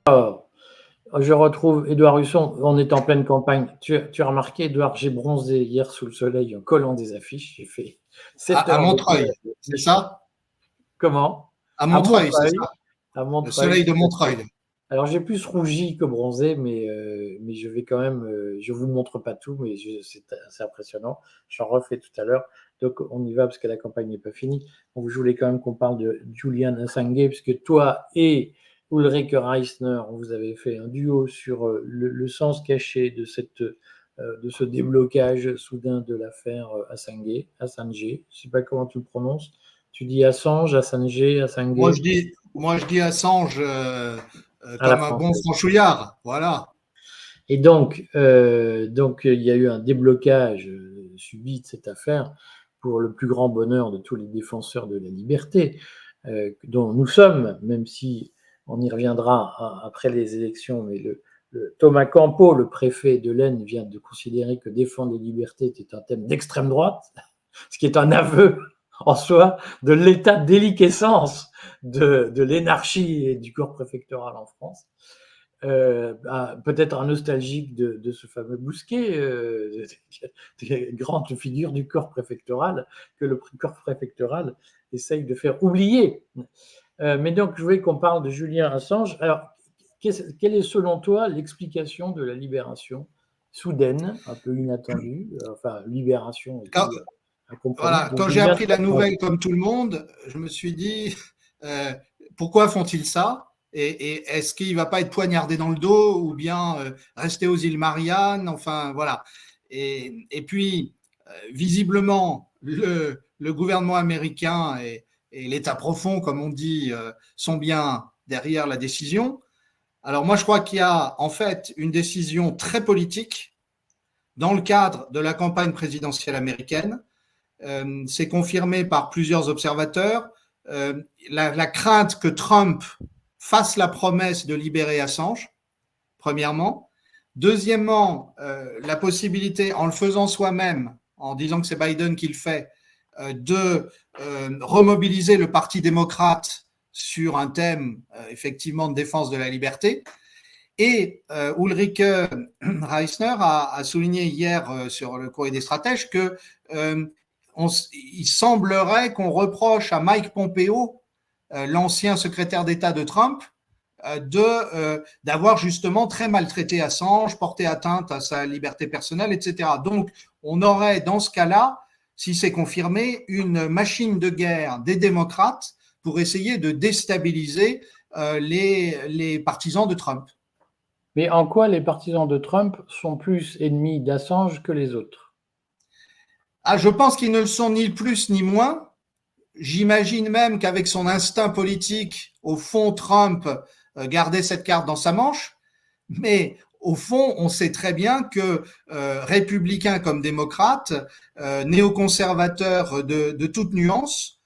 Alors, je retrouve Édouard Husson, on est en pleine campagne. Tu as remarqué, Édouard, j'ai bronzé hier sous le soleil en collant des affiches. J'ai fait 7 À heures de Montreuil, collage c'est ça? Comment? À À Montreuil, c'est Montreuil, ça? à Le Montreuil, soleil de tout à fait. Montreuil. Alors j'ai plus rougi que bronzé, mais je vais quand même, je vous montre pas tout, mais c'est impressionnant. J'en refais tout à l'heure. Donc on y va parce que la campagne n'est pas finie. Donc je voulais quand même qu'on parle de Julian Assange, puisque toi et Ulrike Reisner, vous avez fait un duo sur le sens caché de de ce déblocage soudain de l'affaire Assange. Assange, je sais pas comment tu le prononces. Tu dis Assange, Assange, Assange Moi, je dis Assange à la comme un bon française. franchouillard. Voilà. Et donc, il y a eu un déblocage subi de cette affaire pour le plus grand bonheur de tous les défenseurs de la liberté, dont nous sommes, même si on y reviendra après les élections, mais Thomas Campo, le préfet de l'Aisne, vient de considérer que défendre les libertés était un thème d'extrême droite, ce qui est un aveu en soi de l'état de déliquescence de l'énarchie et du corps préfectoral en France. Peut-être un nostalgique de ce fameux Bousquet, des grandes figures du corps préfectoral, que le corps préfectoral essaye de faire oublier. Mais donc, je voulais qu'on parle de Julien Assange. Alors, quelle est selon toi l'explication de la libération soudaine, un peu inattendue, enfin, libération et Quand, puis un compromis voilà, de quand j'ai Julien appris la Assange? nouvelle, comme tout le monde, je me suis dit euh, pourquoi font-ils ça? Et est-ce qu'il ne va pas être poignardé dans le dos ou bien rester aux îles Mariannes? Enfin, voilà. Et puis, visiblement, le gouvernement américain et l'État profond, comme on dit, sont bien derrière la décision. Alors moi, je crois qu'il y a en fait une décision très politique dans le cadre de la campagne présidentielle américaine. C'est confirmé par plusieurs observateurs. La crainte que Trump fasse la promesse de libérer Assange, premièrement. Deuxièmement, la possibilité, en le faisant soi-même, en disant que c'est Biden qui le fait, de remobiliser le Parti démocrate sur un thème effectivement de défense de la liberté. Et Ulrike Reisner a souligné hier sur le Courrier des stratèges que il semblerait qu'on reproche à Mike Pompeo, l'ancien secrétaire d'État de Trump, d'avoir justement très maltraité Assange, porté atteinte à sa liberté personnelle, etc. Donc, on aurait dans ce cas-là, si c'est confirmé, une machine de guerre des démocrates pour essayer de déstabiliser les partisans de Trump. Mais en quoi les partisans de Trump sont plus ennemis d'Assange que les autres? Ah, je pense qu'ils ne le sont ni plus ni moins. J'imagine même qu'avec son instinct politique, au fond, Trump gardait cette carte dans sa manche. Mais au fond, on sait très bien que républicains comme démocrates, néoconservateurs de toute nuance,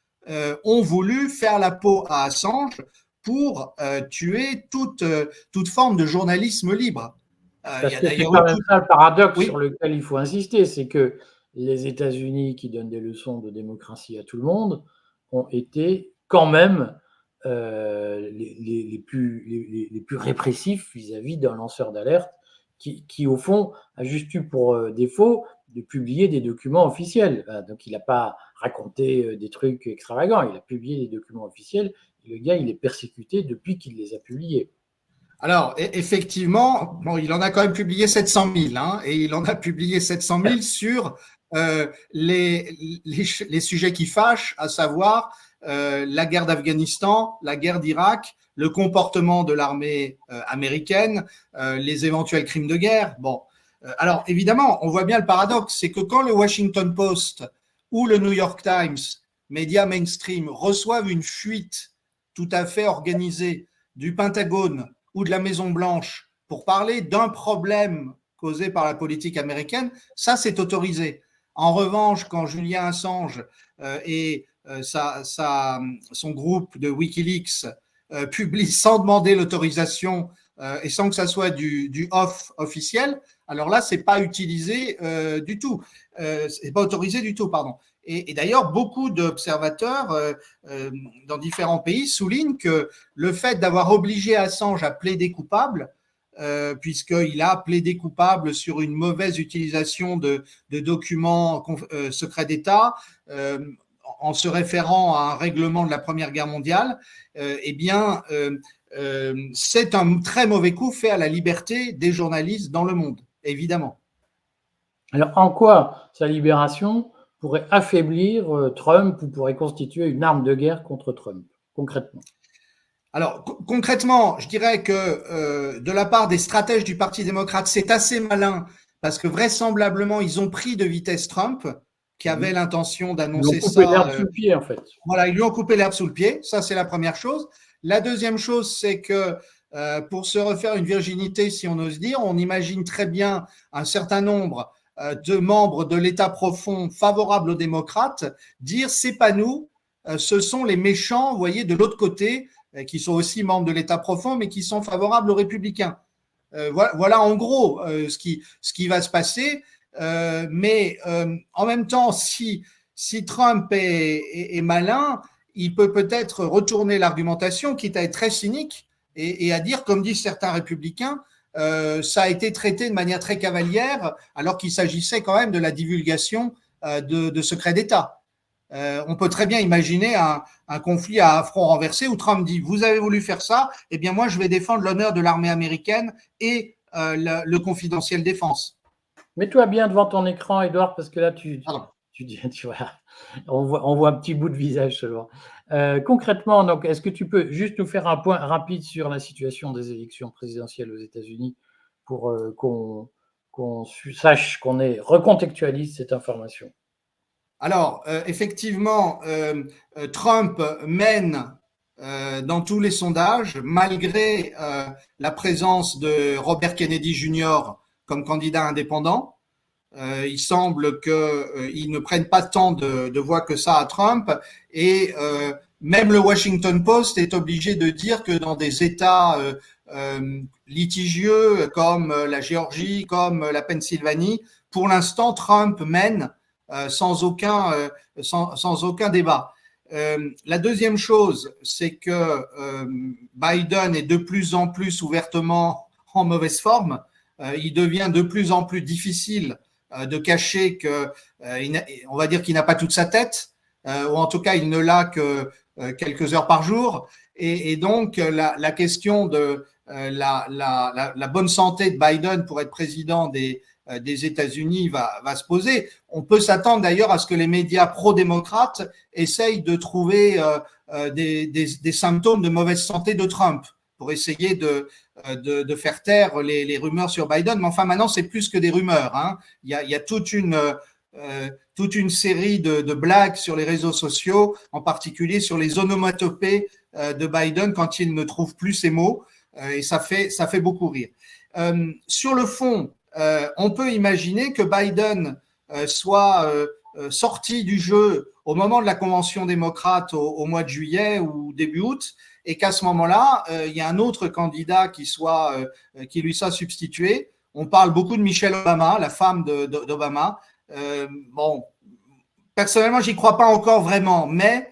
ont voulu faire la peau à Assange pour tuer toute forme de journalisme libre. Il y Parce a que c'est d'ailleurs quand eu même tout. ça le paradoxe Oui. sur lequel il faut insister, c'est que les États-Unis, qui donnent des leçons de démocratie à tout le monde, ont été quand même les plus répressifs vis-à-vis d'un lanceur d'alerte qui, au fond, a juste eu pour défaut de publier des documents officiels. Donc, il n'a pas raconté des trucs extravagants, il a publié des documents officiels. Et le gars, il est persécuté depuis qu'il les a publiés. Alors, effectivement, bon, il en a quand même publié 700 000, hein, et il en a publié 700 000 sur les sujets qui fâchent, à savoir la guerre d'Afghanistan, la guerre d'Irak, le comportement de l'armée américaine, les éventuels crimes de guerre. Bon, alors évidemment, on voit bien le paradoxe, c'est que quand le Washington Post ou le New York Times, médias mainstream, reçoivent une fuite tout à fait organisée du Pentagone ou de la Maison-Blanche pour parler d'un problème causé par la politique américaine, ça c'est autorisé. En revanche, quand Julien Assange et son groupe de Wikileaks publient sans demander l'autorisation et sans que ça soit du off officiel, alors là, c'est pas utilisé du tout. C'est pas autorisé du tout, pardon. Et d'ailleurs, beaucoup d'observateurs dans différents pays soulignent que le fait d'avoir obligé Assange à plaider coupable, puisqu'il a plaidé coupable sur une mauvaise utilisation de documents secrets d'État, en se référant à un règlement de la Première Guerre mondiale, eh bien, c'est un très mauvais coup fait à la liberté des journalistes dans le monde, évidemment. Alors, en quoi sa libération pourrait affaiblir Trump ou pourrait constituer une arme de guerre contre Trump, concrètement? Alors, concrètement, je dirais que de la part des stratèges du Parti démocrate, c'est assez malin parce que vraisemblablement, ils ont pris de vitesse Trump, qui avait l'intention d'annoncer ça. Ils lui ont coupé l'herbe sous le pied, en fait. Voilà, ils lui ont coupé l'herbe sous le pied. Ça, c'est la première chose. La deuxième chose, c'est que pour se refaire une virginité, si on ose dire, on imagine très bien un certain nombre de membres de l'État profond favorables aux démocrates dire c'est pas nous, ce sont les méchants, vous voyez, de l'autre côté, qui sont aussi membres de l'État profond, mais qui sont favorables aux républicains. Voilà en gros ce qui va se passer. Mais en même temps, si Trump est malin, il peut peut-être retourner l'argumentation, quitte à être très cynique et à dire, comme disent certains républicains, ça a été traité de manière très cavalière, alors qu'il s'agissait quand même de la divulgation de secrets d'État. On peut très bien imaginer un conflit à front renversé où Trump dit « Vous avez voulu faire ça, eh bien moi je vais défendre l'honneur de l'armée américaine et le confidentiel défense. » Mets-toi bien devant ton écran, Edouard, parce que là, tu vois, on voit un petit bout de visage seulement. Concrètement, donc, est-ce que tu peux juste nous faire un point rapide sur la situation des élections présidentielles aux États-Unis pour qu'on sache, qu'on recontextualise cette information? Alors, effectivement, Trump mène dans tous les sondages, malgré la présence de Robert Kennedy Jr. comme candidat indépendant. Il semble qu'ils ne prennent pas tant de voix que ça à Trump, et même le Washington Post est obligé de dire que dans des États litigieux comme la Géorgie, comme la Pennsylvanie, pour l'instant, Trump mène sans aucun débat. La deuxième chose, c'est que Biden est de plus en plus ouvertement en mauvaise forme. Il devient de plus en plus difficile de cacher que, on va dire qu'il n'a pas toute sa tête, ou en tout cas il ne l'a que quelques heures par jour. Et donc la question de la bonne santé de Biden pour être président des États-Unis va se poser. On peut s'attendre d'ailleurs à ce que les médias pro-démocrates essayent de trouver des symptômes de mauvaise santé de Trump pour essayer de faire taire les rumeurs sur Biden. Mais enfin, maintenant, c'est plus que des rumeurs. Hein. Il y a toute une série de blagues sur les réseaux sociaux, en particulier sur les onomatopées de Biden quand il ne trouve plus ses mots. Et ça fait beaucoup rire. Sur le fond, on peut imaginer que Biden soit sorti du jeu au moment de la convention démocrate au mois de juillet ou début août, et qu'à ce moment-là, il y a un autre candidat qui lui soit substitué. On parle beaucoup de Michelle Obama, la femme d'Obama. Bon, personnellement, j'y crois pas encore vraiment, mais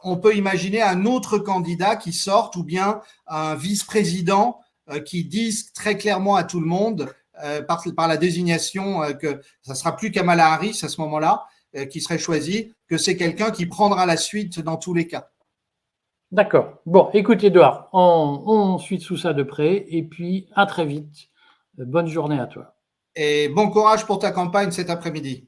on peut imaginer un autre candidat qui sorte, ou bien un vice-président qui dise très clairement à tout le monde, par la désignation, que ça sera plus Kamala Harris à ce moment-là, qui serait choisi, que c'est quelqu'un qui prendra la suite dans tous les cas. D'accord. Bon, écoute, Edouard, on suit tout ça de près, et puis à très vite. Bonne journée à toi. Et bon courage pour ta campagne cet après-midi.